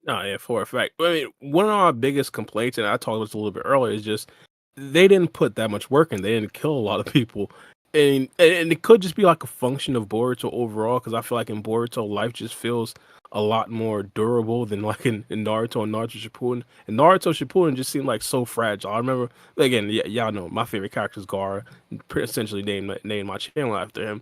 No, yeah, for a fact. I mean, one of our biggest complaints, and I talked about this a little bit earlier, is just they didn't put that much work in. They didn't kill a lot of people, and it could just be like a function of Boruto overall. Because I feel like in Boruto, life just feels a lot more durable than like in Naruto and Naruto Shippuden. And Naruto Shippuden just seemed like so fragile. I remember again, yeah, y'all know my favorite character is Gaara. Essentially named my channel after him.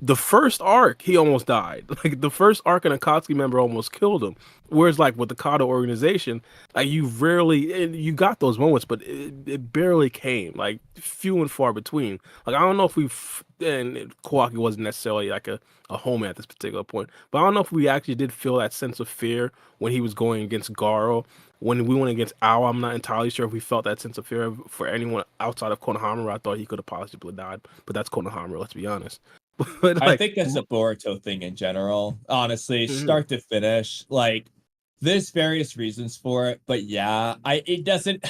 The first arc, he almost died. Like the first arc, an Akatsuki member almost killed him. Whereas, like with the Kado organization, like you rarely, and you got those moments, but it barely came. Like few and far between. Like I don't know if and Kawaki wasn't necessarily like a homie at this particular point, but I don't know if we actually did feel that sense of fear when he was going against Garo. When we went against Ao, I'm not entirely sure if we felt that sense of fear for anyone outside of Konohamaru. I thought he could have possibly died, but that's Konohamaru. Let's be honest. But I like, think that's a Boruto thing in general. Honestly, mhm. start to finish, like there's various reasons for it, but yeah, it doesn't.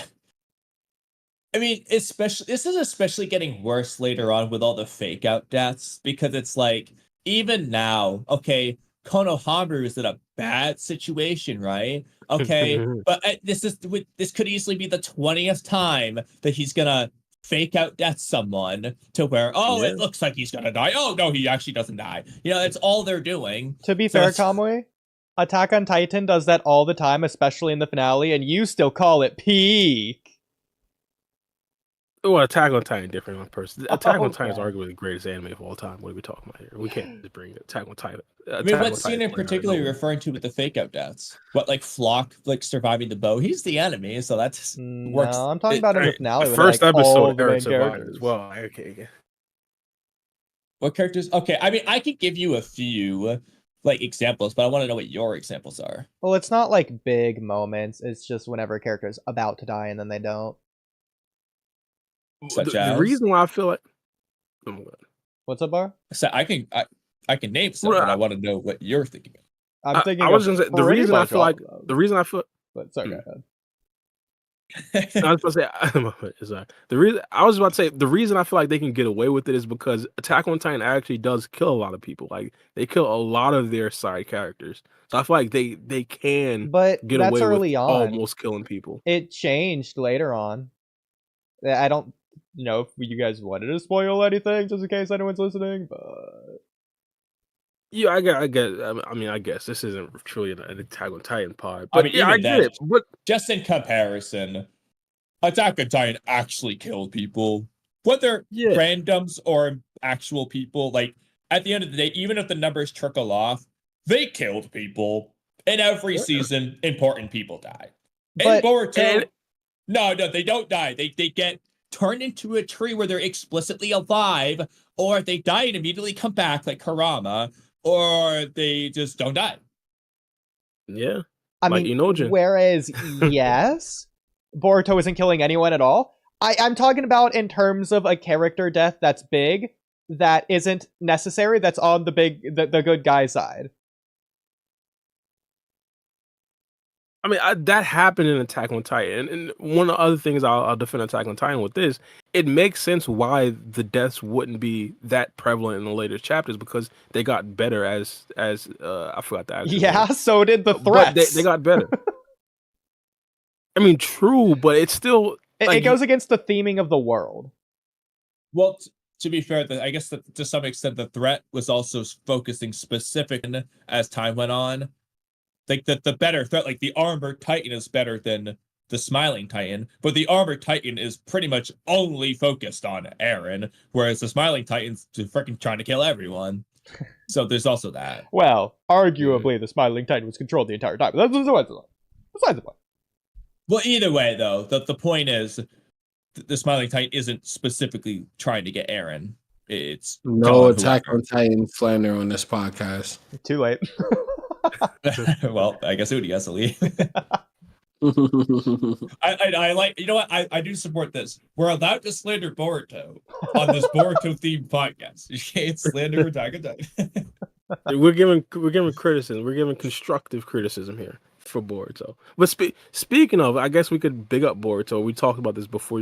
I mean, especially this is especially getting worse later on with all the fake out deaths because it's like even now, okay, Konohamaru is in a bad situation, right? Okay, but this could easily be the 20th time that he's gonna fake out death someone to where Yeah. it looks like he's gonna die. Oh no, he actually doesn't die. You know, it's all they're doing. To be So fair, it's- Kamui, Attack on Titan does that all the time, especially in the finale, and you still call it peak. Well, Attack on Titan different on person. Attack on Titan is Okay. arguably the greatest anime of all time. What are we talking about here? We can't just bring Attack on Titan. I mean, what scene in particular are you referring to with the fake out deaths? What, like Flock, like surviving the bow? He's the enemy, so that's works. No, I'm talking about in the finale. The when, first like, all episode, the Eren main survived characters. as well. Okay. What characters? Okay, I mean, I could give you a few like examples, but I want to know what your examples are. Well, it's not like big moments. It's just whenever a character is about to die and then they don't. Such The as reason why I feel like, oh my God. What's up, Bar? So I can name some, but I want to know what you're thinking of. I'm thinking. I was gonna say the reason I feel like But sorry, go ahead. I was about to say the reason I feel like they can get away with it is because Attack on Titan actually does kill a lot of people. Like they kill a lot of their side characters. So I feel like they can But get that's away early with on. almost killing people. It changed later on. I don't know if you guys wanted to spoil anything, just in case anyone's listening, but Yeah, I get. I mean, I guess this isn't truly an Attack on Titan pod, but I mean, yeah, I get it. But just in comparison, Attack on Titan actually killed people, whether randoms or actual people. Like at the end of the day, even if the numbers trickle off, they killed people. In every season, important people die. In Boruto, no, they don't die. They get turned into a tree where they're explicitly alive, or they die and immediately come back, like Karama, or they just don't die. Yeah, I mean, whereas yes, Boruto isn't killing anyone at all. I'm talking about in terms of a character death that's big, that isn't necessary, that's on the good guy side. I mean, that happened in Attack on Titan, and one of the other things I'll defend Attack on Titan with this, it makes sense why the deaths wouldn't be that prevalent in the later chapters because they got better as I forgot the actor's name. So did the threats. But they got better. I mean, true, but it's still it goes against the theming of the world. Well, to be fair, I guess that to some extent the threat was also focusing specifically as time went on. Like the better threat, like the armored Titan is better than the smiling Titan, but the armored Titan is pretty much only focused on Eren, whereas the smiling Titan's freaking trying to kill everyone. So there's also that. Well, arguably the smiling Titan was controlled the entire time. That's besides the point. Well, either way, though, the point is the smiling Titan isn't specifically trying to get Eren. It's no Attack on Titan slander on this podcast. Too late. Well, I guess Oodie has to leave. I like, you know what? I do support this. We're allowed to slander Boruto on this Boruto themed podcast. You can't slander Attack on Titan. We're giving criticism. We're giving constructive criticism here for Boruto. But speaking of, I guess we could big up Boruto. We talked about this before you